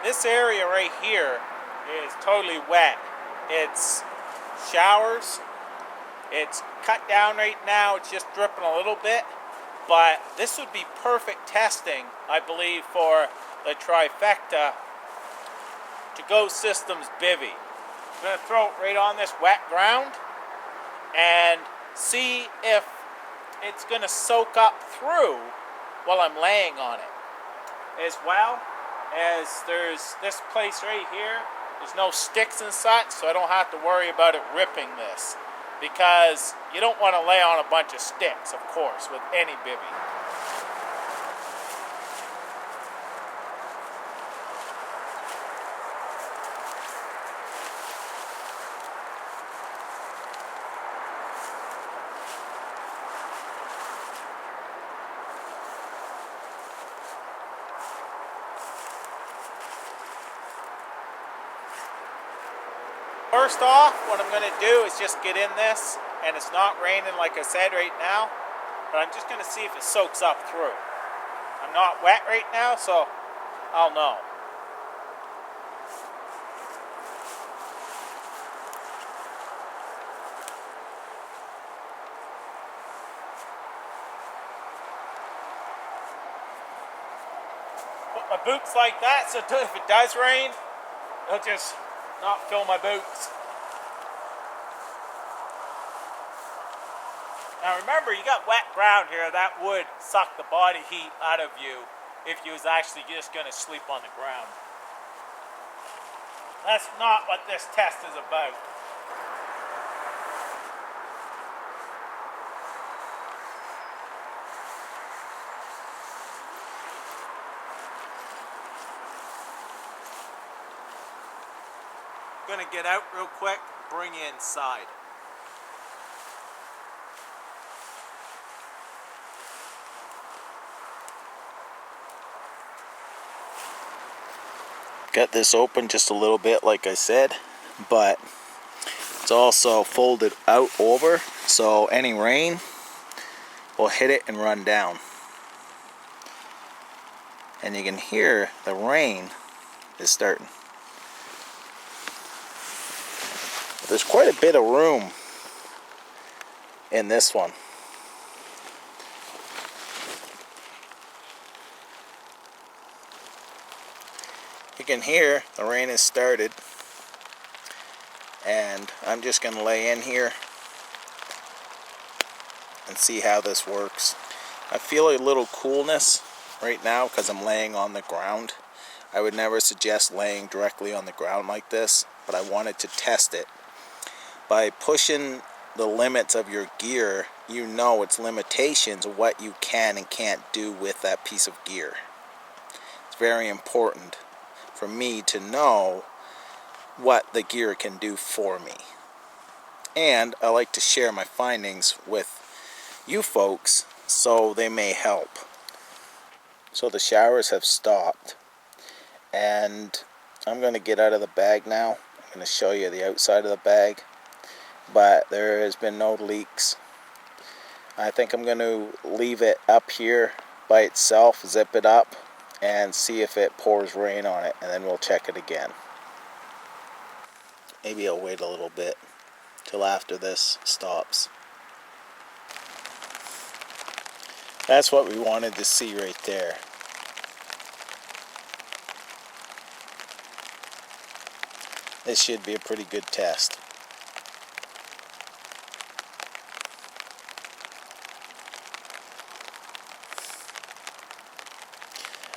This area right here is totally wet. It's showers. It's cut down right now. It's just dripping a little bit. But this would be perfect testing, I believe, for the Trifecta to-go systems bivy. I'm going to throw it right on this wet ground and see if it's going to soak up through while I'm laying on it. As well as there's this place right here, there's no sticks and such, so I don't have to worry about it ripping this, because you don't want to lay on a bunch of sticks, of course, with any bivy. First off, what I'm going to do is just get in this, and it's not raining like I said right now, but I'm just going to see if it soaks up through. I'm not wet right now, so I'll know. Put my boots like that, so if it does rain, it'll just not fill my boots. Now remember, you got wet ground here. That would suck the body heat out of you if you was actually just going to sleep on the ground. That's not what this test is about. I'm going to get out real quick, bring you inside. Got this open just a little bit, like I said, but it's also folded out over, so any rain will hit it and run down. And you can hear the rain is starting. There's quite a bit of room in this one. You can hear the rain has started, and I'm just going to lay in here and see how this works. I feel a little coolness right now because I'm laying on the ground. I would never suggest laying directly on the ground like this, but I wanted to test it. By pushing the limits of your gear, you know its limitations of what you can and can't do with that piece of gear. It's very important for me to know what the gear can do for me. And I like to share my findings with you folks so they may help. So the showers have stopped, and I'm going to get out of the bag now. I'm going to show you the outside of the bag. But there has been no leaks. I think I'm going to leave it up here by itself, zip it up, and see if it pours rain on it, and then we'll check it again. Maybe I'll wait a little bit till after this stops. That's what we wanted to see right there. This should be a pretty good test.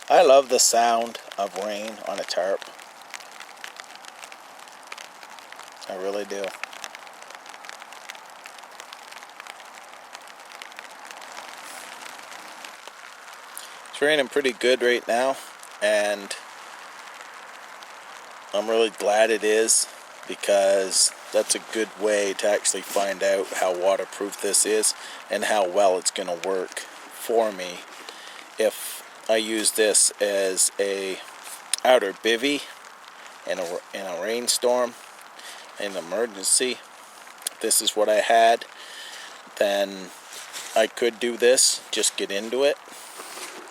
I love the sound of rain on a tarp. I really do. It's raining pretty good right now, and I'm really glad it is, because that's a good way to actually find out how waterproof this is and how well it's going to work for me if I use this as a outer bivy in a rainstorm, in an emergency. If this is what I had, then I could do this, just get into it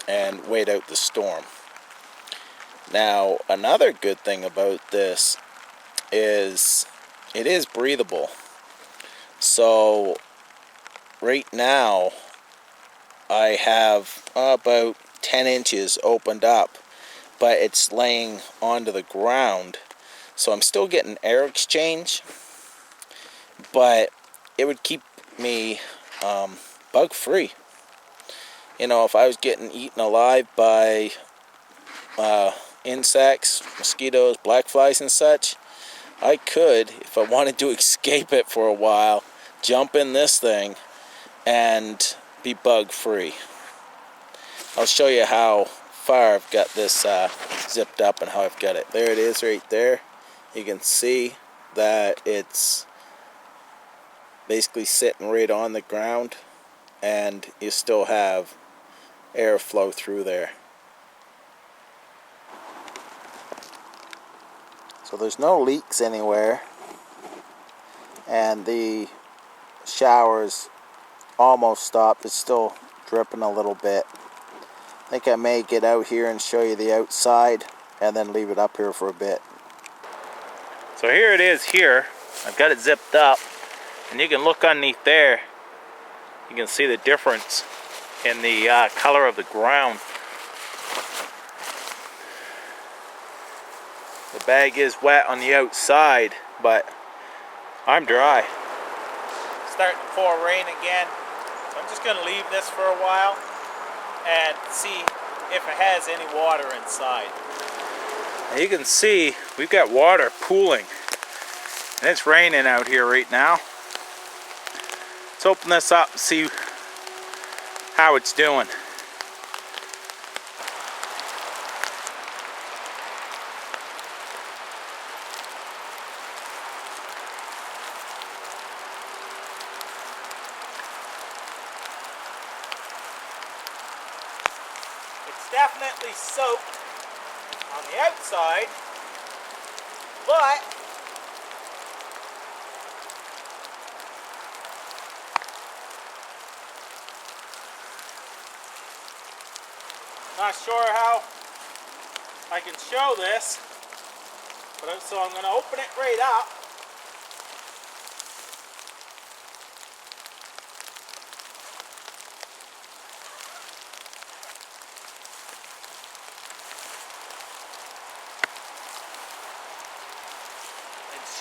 and wait out the storm. Now, another good thing about this is it is breathable. So right now I have about 10 inches opened up, but it's laying onto the ground, so I'm still getting air exchange, but it would keep me bug free. You know, if I was getting eaten alive by insects, mosquitoes, black flies and such, I could, if I wanted to escape it for a while, jump in this thing and be bug free. I'll show you how far I've got this zipped up and how I've got it. There it is right there. You can see that it's basically sitting right on the ground, and you still have airflow through there. So there's no leaks anywhere, and the shower's almost stopped. It's still dripping a little bit. I think I may get out here and show you the outside and then leave it up here for a bit. So here it is here. I've got it zipped up, and you can look underneath there. You can see the difference in the color of the ground. The bag is wet on the outside, but I'm dry. Starting to pour rain again. So I'm just going to leave this for a while and see if it has any water inside. Now you can see we've got water pooling, and it's raining out here right now. Let's open this up and see how it's doing. It's definitely soaked on the outside, but not sure how I can show this, so I'm going to open it right up.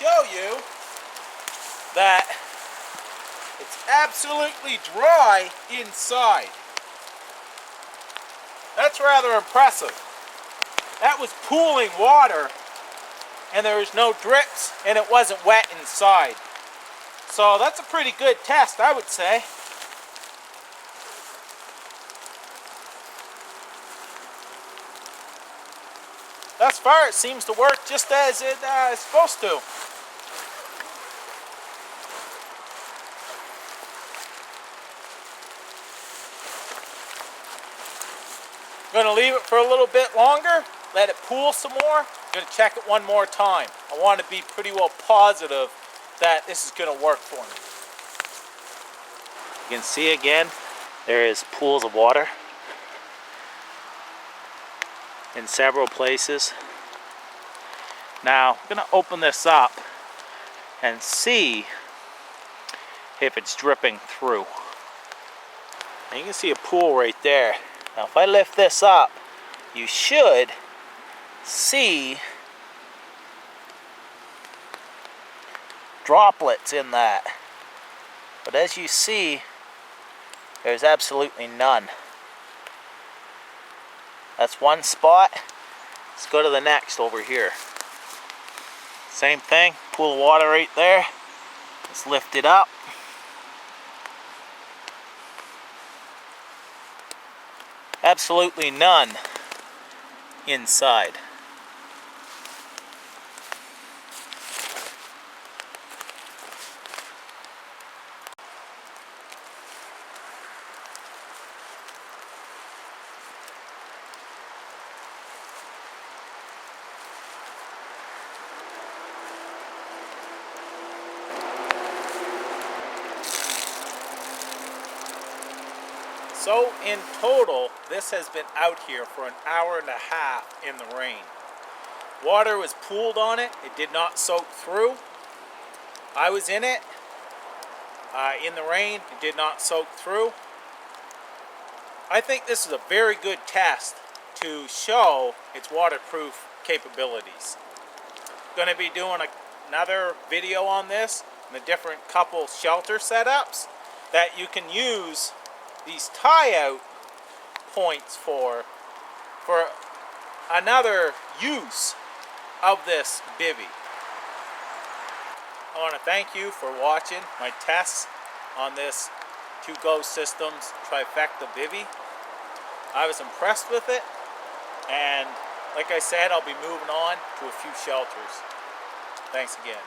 Show you that it's absolutely dry inside. That's rather impressive. That was pooling water, and there was no drips, and it wasn't wet inside. So that's a pretty good test, I would say. Thus far, it seems to work just as it is supposed to. I'm going to leave it for a little bit longer, let it pool some more. I'm going to check it one more time. I want to be pretty well positive that this is going to work for me. You can see again, there is pools of water in several places. Now, I'm going to open this up and see if it's dripping through. And you can see a pool right there. Now, if I lift this up, you should see droplets in that. But as you see, there's absolutely none. That's one spot. Let's go to the next over here. Same thing, pool of water right there. Let's lift it up. Absolutely none inside. So in total, this has been out here for an hour and a half in the rain. Water was pooled on it. It did not soak through. I was in it. In the rain, it did not soak through. I think this is a very good test to show its waterproof capabilities. Going to be doing another video on this and the different couple shelter setups that you can use these tie-out points for another use of this bivy. I want to thank you for watching my tests on this 2Go Systems Trifecta Bivy. I was impressed with it, and like I said, I'll be moving on to a few shelters. Thanks again.